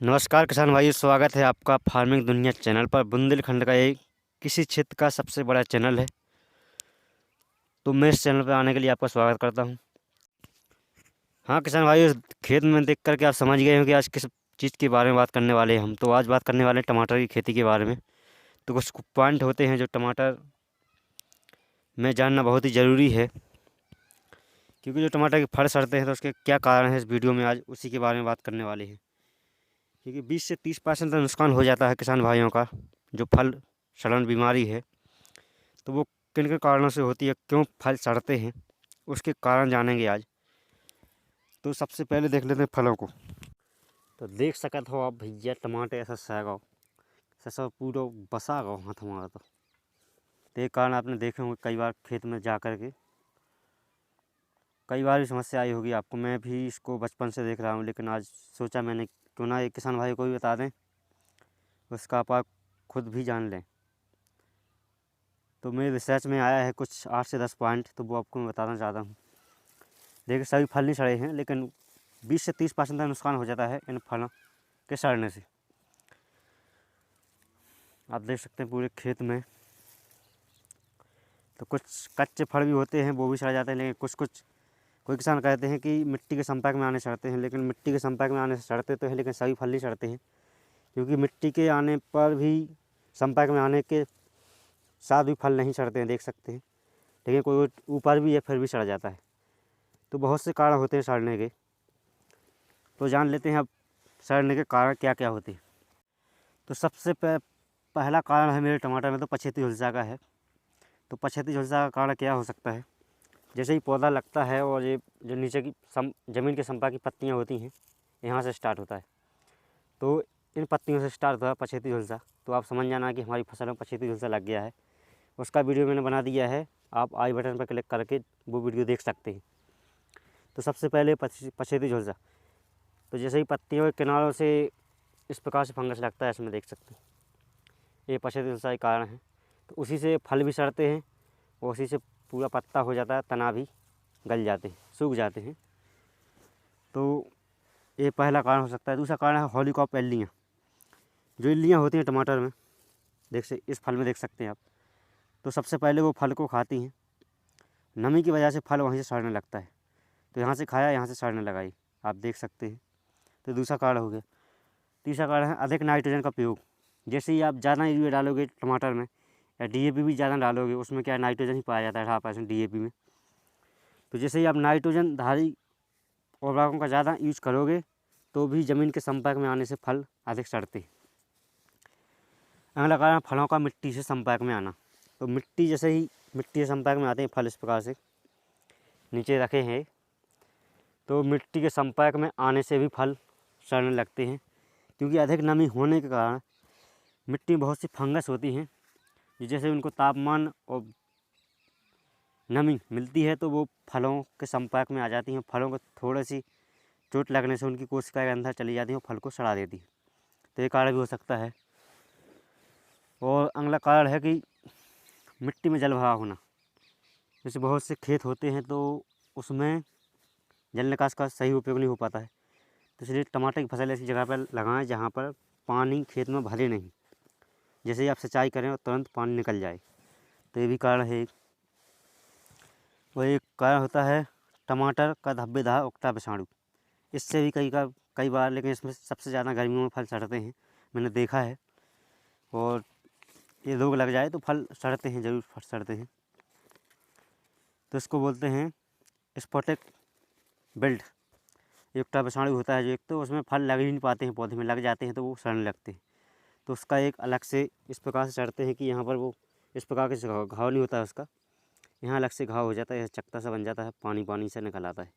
नमस्कार किसान भाइयों, स्वागत है आपका फार्मिंग दुनिया चैनल पर। बुंदेलखंड का एक किसी क्षेत्र का सबसे बड़ा चैनल है, तो मैं इस चैनल पर आने के लिए आपका स्वागत करता हूं। हाँ किसान भाइयों, खेत में देख करके आप समझ गए हो कि आज किस चीज़ के बारे में बात करने वाले हैं। हम तो आज बात करने वाले हैं टमाटर की खेती के बारे में। तो कुछ पॉइंट होते हैं जो टमाटर में जानना बहुत ही ज़रूरी है, क्योंकि जो टमाटर के फल सड़ते हैं तो उसके क्या कारण है, इस वीडियो में आज उसी के बारे में बात करने वाले हैं। क्योंकि 20 से 30% तक नुकसान हो जाता है किसान भाइयों का। जो फल सड़न बीमारी है तो वो किन किन कारणों से होती है, क्यों फल सड़ते हैं, उसके कारण जानेंगे आज। तो सबसे पहले देख लेते हैं फलों को। तो देख सकत हो आप भैया, टमाटर ऐसा सैगो ऐसा पूरा बसा गो हाथ हमारा। तो ये कारण आपने देखे होंगे कई बार खेत में जा कर के, कई बार भी समस्या आई होगी आपको। मैं भी इसको बचपन से देख रहा हूँ, लेकिन आज सोचा मैंने क्यों ना एक किसान भाई को भी बता दें, उसका आप खुद भी जान लें। तो मेरे रिसर्च में आया है कुछ 8 से 10 पॉइंट, तो वो आपको मैं बताना चाहता हूँ। देखिए, सभी फल नहीं सड़े हैं, लेकिन 20 से 30% का नुकसान हो जाता है इन फलों के सड़ने से। आप देख सकते हैं पूरे खेत में। तो कुछ कच्चे फल भी होते हैं, वो भी सड़ जाते हैं, लेकिन कोई किसान कहते हैं कि मिट्टी के संपर्क में आने सड़ते हैं। लेकिन मिट्टी के संपर्क में आने से सड़ते तो हैं, लेकिन सभी फल नहीं सड़ते हैं, क्योंकि मिट्टी के आने पर भी, संपर्क में आने के साथ भी फल नहीं सड़ते हैं, देख सकते हैं। लेकिन कोई ऊपर भी है फिर भी सड़ जाता है। तो बहुत से कारण होते हैं सड़ने के, तो जान लेते हैं अब सड़ने के कारण क्या क्या होते हैं। तो सबसे पहला कारण है मेरे टमाटर में तो पछेती झुलसा का है। तो पछेती झुलसा का कारण क्या हो सकता है, जैसे ही पौधा लगता है और ये जो नीचे की ज़मीन के संपर्क की पत्तियाँ होती हैं, यहाँ से स्टार्ट होता है। तो इन पत्तियों से स्टार्ट होता है पछेती झुलसा। तो आप समझ जाना कि हमारी फसल में पछेती झुलसा लग गया है। उसका वीडियो मैंने बना दिया है, आप आई बटन पर क्लिक करके वो वीडियो देख सकते हैं। तो सबसे पहले पछेती झुलसा, तो जैसे ही पत्तियों के किनारों से इस प्रकार से फंगस लगता है, इसमें देख सकते हैं, ये पछेती झुलसा के कारण है। तो उसी से फल भी सड़ते हैं और उसी से पूरा पत्ता हो जाता है, तना भी गल जाते हैं, सूख जाते हैं। तो ये पहला कारण हो सकता है। दूसरा कारण है हॉलीकॉप एल्लियाँ। जो इल्लियाँ होती हैं टमाटर में, इस फल में देख सकते हैं आप। तो सबसे पहले वो फल को खाती हैं, नमी की वजह से फल वहीं से सड़ने लगता है। तो यहाँ से खाया, यहाँ से सड़ने लगाई, आप देख सकते हैं। तो दूसरा कारण हो गया। तीसरा कारण है अधिक नाइट्रोजन का प्रयोग। जैसे ही आप ज़्यादा यूरिया डालोगे टमाटर में, या डीएपी भी ज़्यादा डालोगे, उसमें क्या नाइट्रोजन ही पाया जाता है 18% डीएपी में। तो जैसे ही आप नाइट्रोजन धारी उर्वरकों का ज़्यादा यूज करोगे, तो भी ज़मीन के संपर्क में आने से फल अधिक सड़ते हैं। अगला कारण फलों का मिट्टी से संपर्क में आना। तो मिट्टी के संपर्क में आते हैं फल, इस प्रकार से नीचे रखे हैं। तो मिट्टी के संपर्क में आने से भी फल सड़ने लगते हैं, क्योंकि अधिक नमी होने के कारण मिट्टी में बहुत सी फंगस होती हैं। जैसे उनको तापमान और नमी मिलती है, तो वो फलों के संपर्क में आ जाती हैं। फलों को थोड़ी सी चोट लगने से उनकी कोशिकाएं अंदर चली जाती हैं और फल को सड़ा देती है। तो ये कारण भी हो सकता है। और अगला कारण है कि मिट्टी में जलभराव होना। जैसे बहुत से खेत होते हैं, तो उसमें जल निकास का सही उपयोग नहीं हो पाता है। तो इसलिए टमाटर की फसल ऐसी जगह पर लगाएं जहाँ पर पानी खेत में भरे नहीं। जैसे ही आप सिंचाई करें और तुरंत पानी निकल जाए, तो ये भी कारण है। और एक कारण होता है टमाटर का धब्बेदार उगता विषाणु। इससे भी कई बार, लेकिन इसमें सबसे ज़्यादा गर्मियों में फल सड़ते हैं, मैंने देखा है। और ये रोग लग जाए तो फल सड़ते हैं, ज़रूर फल सड़ते हैं। तो इसको बोलते हैं स्पॉटिक बिल्ट। एक विषाणु होता है जो, एक तो उसमें फल लग ही नहीं पाते हैं, पौधे में लग जाते हैं तो वो सड़ने लगते हैं। तो उसका एक अलग से इस प्रकार से सड़ते हैं कि यहाँ पर वो इस प्रकार के घाव नहीं होता है उसका, यहाँ अलग से घाव हो जाता है, चकता सा बन जाता है, पानी पानी से निकल आता है।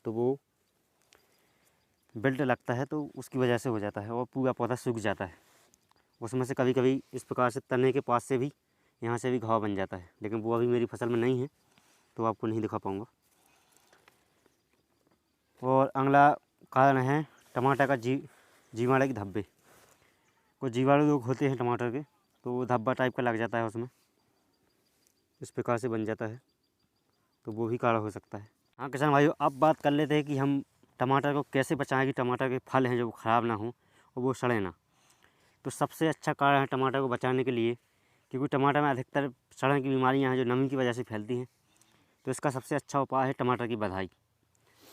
तो वो बिल्ट लगता है, तो उसकी वजह से हो जाता है और पूरा पौधा सूख जाता है। उसमें से कभी कभी इस प्रकार से तने के पास से भी, यहाँ से भी घाव बन जाता है, लेकिन वो अभी मेरी फसल में नहीं है तो आपको नहीं दिखा पाऊँगा। और अगला कारण है टमाटर का जीवाणु के धब्बे। कुछ जीवाणु रोग होते हैं टमाटर के, तो वो धब्बा टाइप का लग जाता है, उसमें इस प्रकार से बन जाता है। तो वो भी कारण हो सकता है। हाँ किसान भाइयों, अब बात कर लेते हैं कि हम टमाटर को कैसे बचाएं कि टमाटर के फल हैं जो ख़राब ना हों और वो सड़े ना। तो सबसे अच्छा कारण है टमाटर को बचाने के लिए, क्योंकि टमाटर में अधिकतर सड़ने की बीमारियां हैं जो नमी की वजह से फैलती हैं। तो इसका सबसे अच्छा उपाय है टमाटर की बधाई।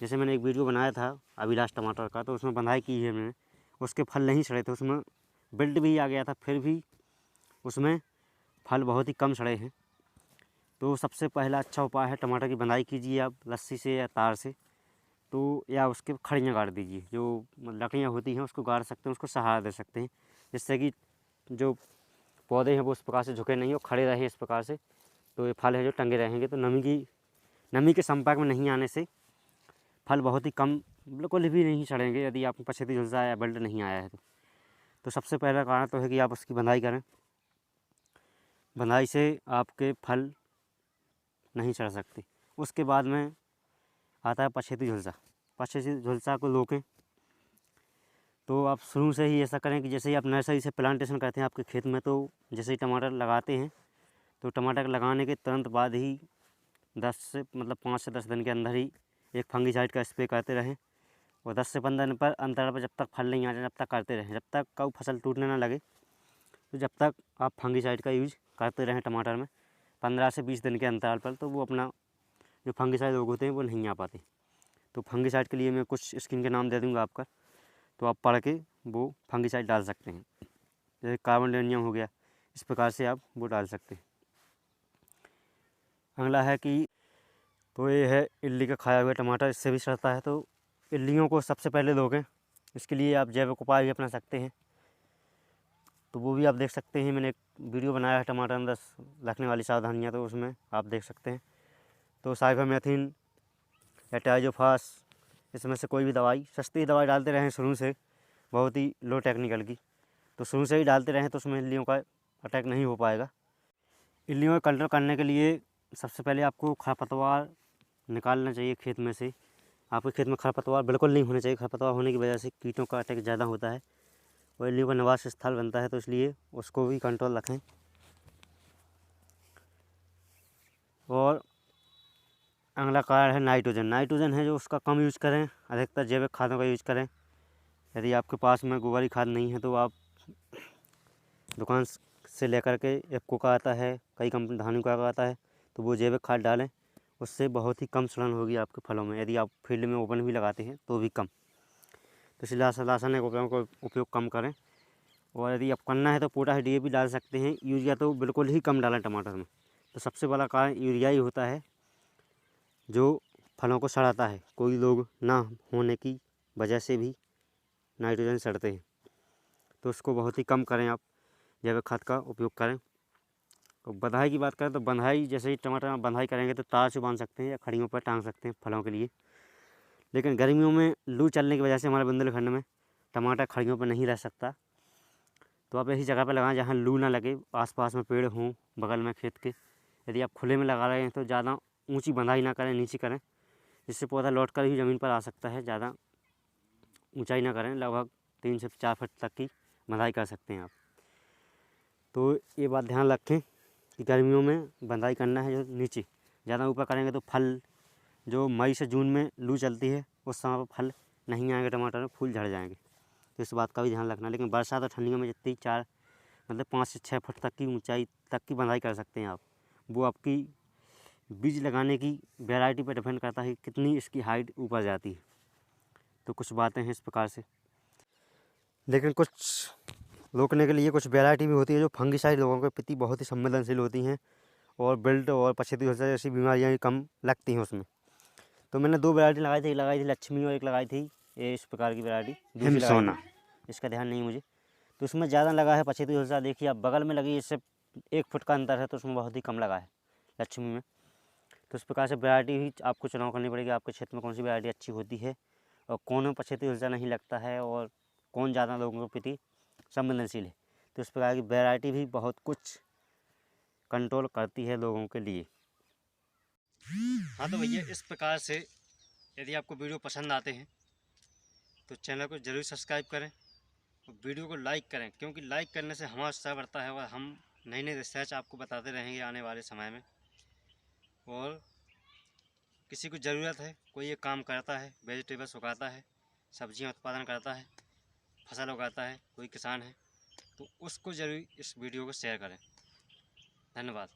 जैसे मैंने एक वीडियो बनाया था अभिलाष टमाटर का, तो उसमें बधाई की है मैंने। उसके फल नहीं सड़े थे, उसमें बिल्ड भी आ गया था, फिर भी उसमें फल बहुत ही कम सड़े हैं। तो सबसे पहला अच्छा उपाय है टमाटर की बंधाई कीजिए आप रस्सी से या तार से, तो या उसके खड़ियाँ गाड़ दीजिए। जो लकड़ियाँ होती हैं उसको गाड़ सकते हैं, उसको सहारा दे सकते हैं, जिससे कि जो पौधे हैं वो उस प्रकार से झुके नहीं और खड़े रहें इस प्रकार से। तो ये फल है जो टंगे रहेंगे। तो नमी के संपर्क में नहीं आने से फल बहुत ही कम, बिल्कुल भी नहीं सड़ेंगे यदि आप पछेती झुलसा या बिल्ड नहीं आया है तो सबसे पहला कारण तो है कि आप उसकी बंधाई करें। बंधाई से आपके फल नहीं सड़ सकते। उसके बाद में आता है पछेती झुलसा। पछेती झुलसा को रोकें तो आप शुरू से ही ऐसा करें कि जैसे ही आप नर्सरी से प्लांटेशन करते हैं आपके खेत में, तो जैसे ही टमाटर लगाते हैं तो टमाटर लगाने के तुरंत बाद ही 5 से 10 दिन के अंदर ही एक फंगीसाइड का स्प्रे करते रहें। और 10 से 15 दिन पर अंतराल पर जब तक फल नहीं आ जाए जब तक करते रहें, जब तक कब फसल टूटने ना लगे, तो जब तक आप फंगीसाइड का यूज करते रहें टमाटर में 15 से 20 दिन के अंतराल पर, तो वो अपना जो फंगीसाइड रोग होते हैं वो नहीं आ पाते। तो फंगीसाइड के लिए मैं कुछ स्किन के नाम दे दूँगा आपका, तो आप पढ़ के वो फंगीसाइड डाल सकते हैं। जैसे कार्बोडेंडियम हो गया, इस प्रकार से आप वो डाल सकते हैं। अगला है कि तो ये है इल्ली का खाया हुआ टमाटर, इससे भी सड़ता है। तो इल्लियों को सबसे पहले रोकें, इसके लिए आप जैविक उपाय भी अपना सकते हैं। तो वो भी आप देख सकते हैं, मैंने एक वीडियो बनाया है टमाटर अंदर रखने वाली सावधानियाँ, तो उसमें आप देख सकते हैं। तो साइफामेथ्रिन या टाइजोफास, इसमें से कोई भी दवाई, सस्ती दवाई डालते रहें शुरू से, बहुत ही लो टेक्निकल की, तो शुरू से ही डालते रहें तो उसमें इल्लियों का अटैक नहीं हो पाएगा। इल्लियों को कंट्रोल करने के लिए सबसे पहले आपको खरपतवार निकालना चाहिए खेत में से। आपके खेत में खरपतवार बिल्कुल नहीं होने चाहिए, खरपतवार होने की वजह से कीटों का अटैक ज़्यादा होता है और इल्लियों का निवास स्थल बनता है, तो इसलिए उसको भी कंट्रोल रखें। और अगला कारण है नाइट्रोजन। नाइट्रोजन है जो उसका कम यूज़ करें, अधिकतर जैविक खादों का यूज़ करें। यदि आपके पास में गोबरी खाद नहीं है तो आप दुकान से लेकर के इफ़को का आता है, कई कंपनी धानुका का आता है, तो वो जैविक खाद डालें। उससे बहुत ही कम सड़न होगी आपके फलों में। यदि आप फील्ड में ओपन भी लगाते हैं तो भी कम। तो इसलिए रासायनिक उपकरणों का उपयोग कम करें। और यदि आप करना है तो पोटाश DAP डाल सकते हैं। यूरिया तो बिल्कुल ही कम डालें टमाटर में। तो सबसे बड़ा कारण यूरिया ही होता है जो फलों को सड़ाता है। कोई लोग ना होने की वजह से भी नाइट्रोजन सड़ते हैं, तो उसको बहुत ही कम करें। आप जैविक खाद का उपयोग करें। और बंधाई की बात करें तो बंधाई, जैसे ही टमाटर में बंधाई करेंगे तो तार से बांध सकते हैं या खड़ियों पर टांग सकते हैं फलों के लिए। लेकिन गर्मियों में लू चलने की वजह से हमारे बुंदेलखंड में टमाटर खड़ियों पर नहीं रह सकता, तो आप ऐसी जगह पर लगाएं जहाँ लू ना लगे, आसपास में पेड़ हों बगल में खेत के। यदि आप खुले में लगा रहे हैं तो ज़्यादा ऊंची बंधाई ना करें, नीची करें, जिससे पौधा लौट कर ही ज़मीन पर आ सकता है। ज़्यादा ऊंचाई ना करें, लगभग 3 से 4 फुट तक की बंधाई कर सकते हैं आप। तो ये बात ध्यान रखें कि गर्मियों में बंधाई करना है जो नीचे। ज़्यादा ऊपर करेंगे तो फल जो मई से जून में लू चलती है उस समय पर फल नहीं आएंगे टमाटर में, फूल झड़ जाएंगे। तो इस बात का भी ध्यान रखना। लेकिन बरसात और ठंडियों में जितनी 5 से 6 फुट तक की ऊंचाई तक की बंधाई कर सकते हैं आप। वो आपकी बीज लगाने की वैरायटी पर डिपेंड करता है कितनी इसकी हाइट ऊपर जाती है। तो कुछ बातें हैं इस प्रकार से। लेकिन कुछ रोकने के लिए कुछ वैरायटी भी होती है जो फंगिसाइड रोगों के प्रति बहुत ही संवेदनशील होती हैं, और बिल्ट और पछेती झुलसा जैसी बीमारियाँ भी कम लगती हैं उसमें। तो मैंने 2 वैरायटी लगाई थी, एक लगाई थी लक्ष्मी और एक लगाई थी ये इस प्रकार की वैरायटी दूसरी लगाई थी, इसका ध्यान नहीं मुझे। तो उसमें ज़्यादा लगा है पछेती झुलसा। देखिए आप बगल में लगी, इससे 1 फुट का अंतर है, तो उसमें बहुत ही कम लगा है लक्ष्मी में। तो इस प्रकार से वैरायटी ही आपको चुनाव करनी पड़ेगी, आपके क्षेत्र में कौन सी वैरायटी अच्छी होती है और कौन में पछेती झुलसा नहीं लगता है और कौन ज़्यादा लोगों के प्रति संवेदनशील है। तो इस प्रकार की वैरायटी भी बहुत कुछ कंट्रोल करती है लोगों के लिए। हाँ तो भैया इस प्रकार से यदि आपको वीडियो पसंद आते हैं तो चैनल को ज़रूर सब्सक्राइब करें और वीडियो को लाइक करें, क्योंकि लाइक करने से हमारा उत्साह बढ़ता है और हम नई नई रिसर्च आपको बताते रहेंगे आने वाले समय में। और किसी को ज़रूरत है, कोई ये काम करता है, वेजिटेबल्स उगाता है, सब्जियां उत्पादन करता है, फसल उगाता है, कोई किसान है, तो उसको ज़रूर इस वीडियो को शेयर करें। धन्यवाद।